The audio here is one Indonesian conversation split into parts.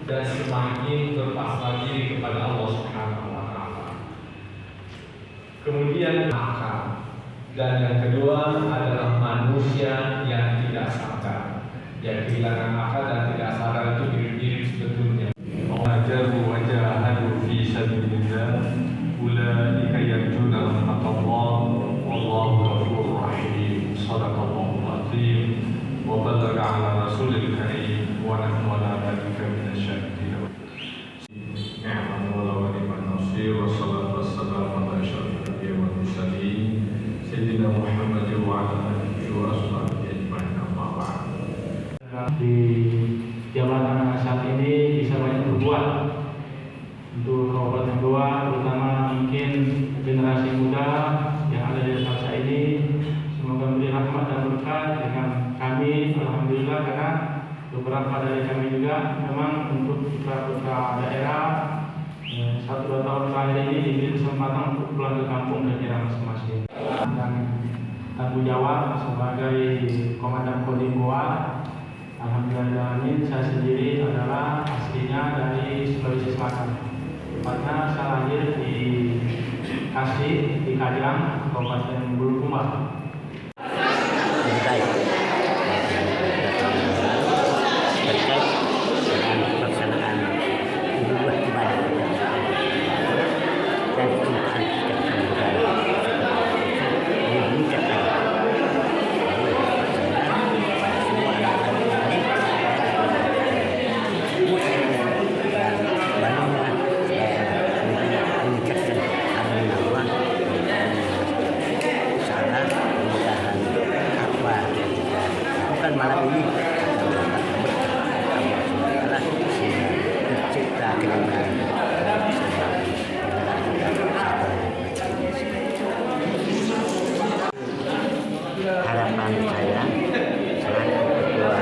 Dan semakin berpasrah diri kepada Allah Subhanahu wa Ta'ala. Kemudian akal, dan yang kedua adalah manusia yang tidak sadar, yang kehilangan akal dan tidak sadar itu diri sebetulnya. Wajahu wajahadu fi sabilillah, ulaika yarjuna rahmatallah, wallahu ghafurur rahim. Shadaqallahul azim wa ballagha ala rasulil karim wa nahnu ala dzalika minasyahidin. Wassalatu wassalamu ala asyrafil anbiya'i wal mursalin sayyidina Muhammad wa ala alihi wa ashabihi ajma'in, amma ba'd. Di zaman anak saat ini bisa banyak berbuat untuk obat yang kedua, terutama mungkin generasi muda yang ada di bangsa ini. Semoga memberi rahmat dan berkat dengan kami, alhamdulillah, karena beberapa dari kami juga memang untuk putra-putra daerah 1-2 tahun terakhir ini diberi kesempatan untuk pulang ke kampung ke daerah masing-masing. Dan tanggung jawab sebagai Komandan Kodim Goa, alhamdulillah saya sendiri adalah aslinya dari Sulawesi Selatan. Tepatnya saya lahir di Kasih, di Kajang, Kabupaten Bulukumba. Malam ini tercipta kenangan harapan saya selaku ketua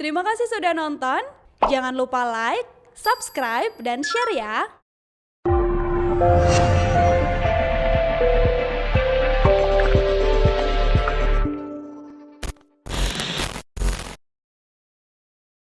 Terima kasih sudah nonton. Jangan lupa like, subscribe, dan share ya.